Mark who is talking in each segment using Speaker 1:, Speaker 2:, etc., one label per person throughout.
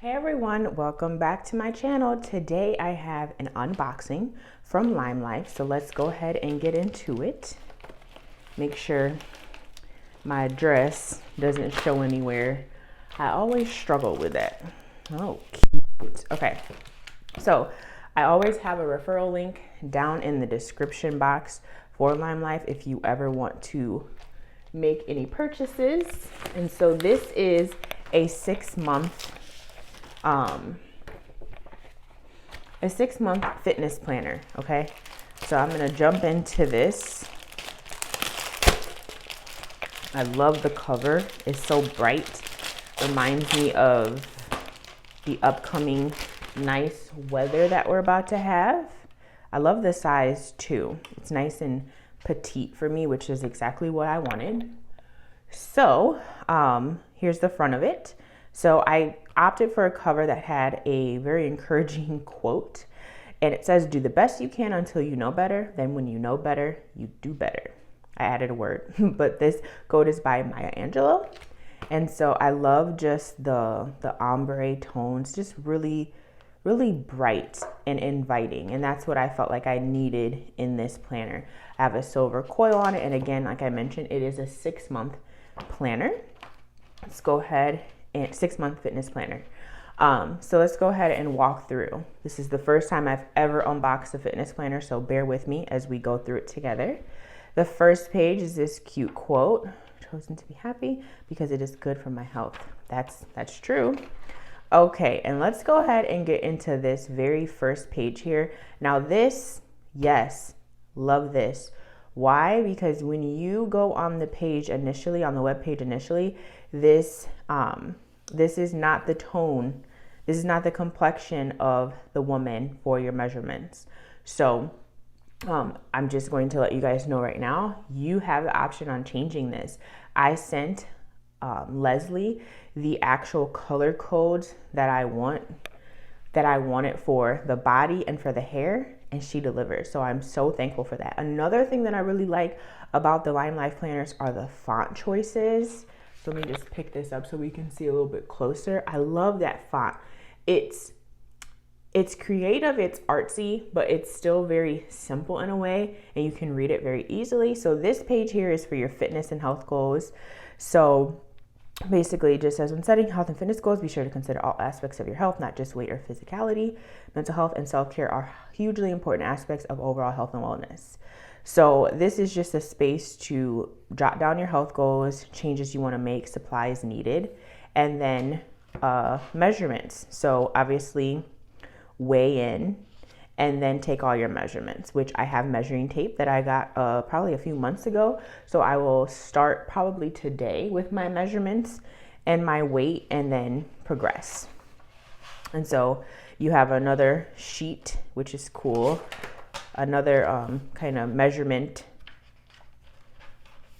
Speaker 1: Hey everyone, welcome back to my channel. Today I have an unboxing from Limelilfe, so let's go ahead and get into it. Make sure my address doesn't show anywhere. I always struggle with that. Oh, cute. Okay, so I always have a referral link down in the description box for Limelilfe if you ever want to make any purchases. And so this is a 6-month fitness planner. Okay, so I'm gonna jump into this. I love the cover, it's so bright, reminds me of the upcoming nice weather that we're about to have. I love the size too, it's nice and petite for me, which is exactly what I wanted. So here's the front of it. So I opted for a cover that had a very encouraging quote, and it says, "Do the best you can until you know better. Then when you know better, you do better." I added a word, but this quote is by Maya Angelou. And so I love just the ombre tones, just really, really bright and inviting. And that's what I felt like I needed in this planner. I have a silver coil on it. And again, like I mentioned, it is a 6-month planner. Let's go ahead and 6-month fitness planner. So let's go ahead and walk through. This is the first time I've ever unboxed a fitness planner, so bear with me as we go through it together. The first page is this cute quote: "Chosen to be happy because it is good for my health." That's true. Okay, and let's go ahead and get into this very first page here. Now this, yes, love this. Why? Because when you go on the page initially, on the web page initially, this is not the tone, this is not the complexion of the woman for your measurements. So I'm just going to let you guys know right now, you have the option on changing this. I sent Leslie the actual color codes that I wanted for the body and for the hair, and she delivered. So I'm so thankful for that. Another thing that I really like about the Limelilfe planners are the font choices. So let me just pick this up so we can see a little bit closer. I love that font. It's creative, it's artsy, but it's still very simple in a way, and you can read it very easily. So this page here is for your fitness and health goals. So basically it just says, when setting health and fitness goals, be sure to consider all aspects of your health, not just weight or physicality. Mental health and self-care are hugely important aspects of overall health and wellness. So this is just a space to jot down your health goals, changes you want to make, supplies needed, and then measurements. So obviously weigh in and then take all your measurements, which I have measuring tape that I got probably a few months ago. So I will start probably today with my measurements and my weight and then progress. And so you have another sheet, which is cool. Another kind of measurement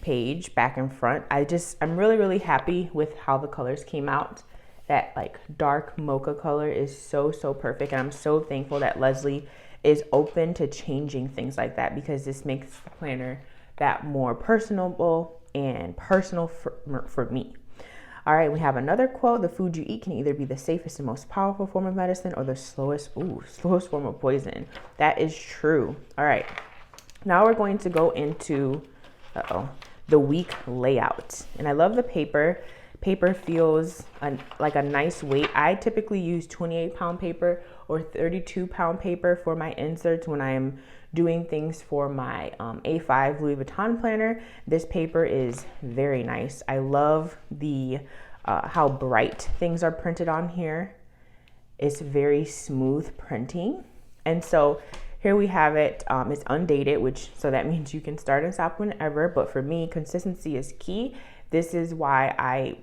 Speaker 1: page back and front. I'm really, really happy with how the colors came out. That like dark mocha color is so perfect, and I'm so thankful that Leslie is open to changing things like that, because this makes the planner that more personable and personal for me. All right, we have another quote: "The food you eat can either be the safest and most powerful form of medicine or the slowest form of poison." That is true. All right, now we're going to go into the week layout. And I love the paper. Paper feels like a nice weight. I typically use 28-pound paper or 32-pound paper for my inserts when I am doing things for my A5 Louis Vuitton planner. This paper is very nice. I love the how bright things are printed on here. It's very smooth printing. And so here we have it. It's undated, so that means you can start and stop whenever. But for me, consistency is key. This is why I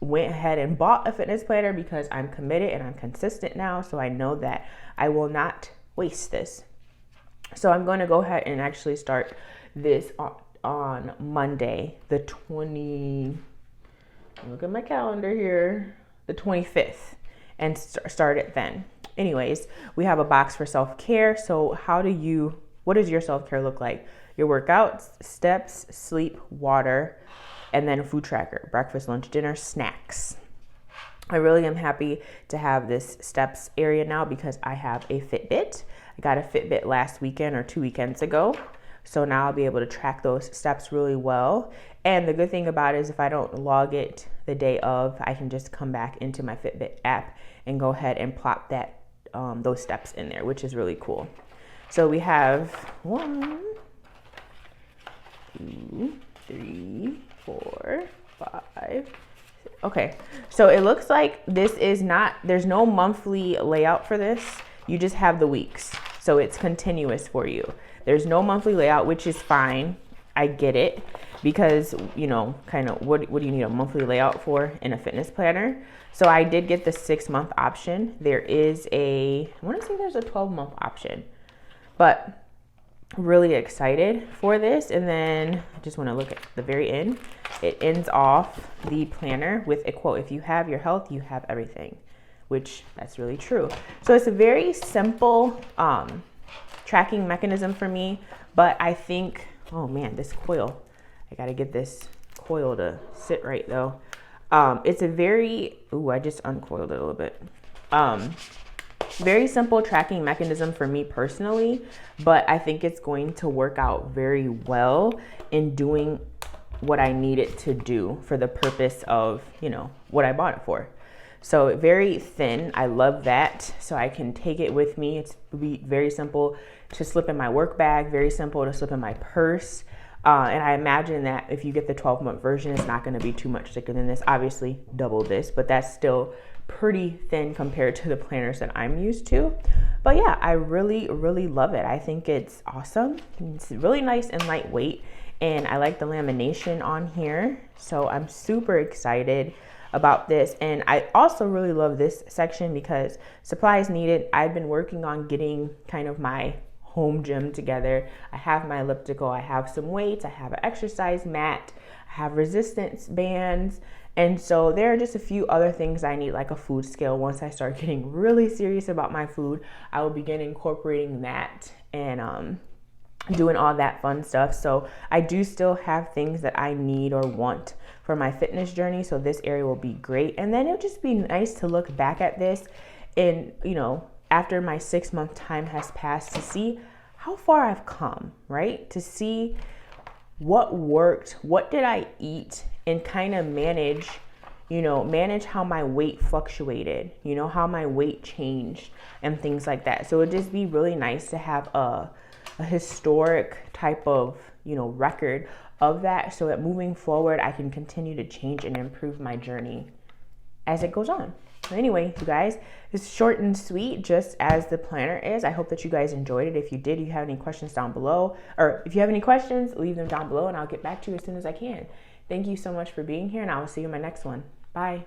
Speaker 1: went ahead and bought a fitness planner, because I'm committed and I'm consistent now. So I know that I will not waste this. So I'm going to go ahead and actually start this on Monday, the 20, look at my calendar here, the 25th, and start it then. Anyways, we have a box for self-care. So what does your self-care look like? Your workouts, steps, sleep, water, and then a food tracker: breakfast, lunch, dinner, snacks. I really am happy to have this steps area now because I have a Fitbit. I got a Fitbit last weekend or 2 weekends ago. So now I'll be able to track those steps really well. And the good thing about it is if I don't log it the day of, I can just come back into my Fitbit app and go ahead and plop that those steps in there, which is really cool. So we have 1, 2, 3, 4, 5. Okay, so it looks like this is not, there's no monthly layout for this. You just have the weeks. So it's continuous for you. There's no monthly layout, which is fine. I get it because, you know, kind of what do you need a monthly layout for in a fitness planner? So I did get the 6-month option. There is I want to say there's a 12-month option, but really excited for this. And then I just want to look at the very end. It ends off the planner with a quote: if you have your health, you have everything, which that's really true. So it's a very simple tracking mechanism for me, but I think, oh man, this coil, I got to get this coil to sit right though. It's a very, I just uncoiled it a little bit. Very simple tracking mechanism for me personally, but I think it's going to work out very well in doing what I need it to do for the purpose of, you know, what I bought it for. So very thin, I love that. So I can take it with me. It's very simple to slip in my work bag, very simple to slip in my purse. And I imagine that if you get the 12-month version, it's not going to be too much thicker than this. Obviously, double this, but that's still pretty thin compared to the planners that I'm used to. But yeah, I really, really love it. I think it's awesome. It's really nice and lightweight, and I like the lamination on here. So I'm super excited about this. And I also really love this section because supplies needed. I've been working on getting kind of my home gym together. I have my elliptical, I have some weights, I have an exercise mat, I have resistance bands, and so there are just a few other things I need, like a food scale. Once I start getting really serious about my food, I will begin incorporating that and doing all that fun stuff. So I do still have things that I need or want for my fitness journey, so this area will be great. And then it'll just be nice to look back at this and, you know, after my 6-month time has passed, to see how far I've come, right? To see what worked, what did I eat, and kind of manage how my weight fluctuated, you know, how my weight changed and things like that. So it'd just be really nice to have a historic type of, you know, record of that, so that moving forward, I can continue to change and improve my journey as it goes on. Anyway, you guys, it's short and sweet, just as the planner is. I hope that you guys enjoyed it. If you did, you have any questions down below, or if you have any questions, leave them down below and I'll get back to you as soon as I can. Thank you so much for being here, and I will see you in my next one. Bye.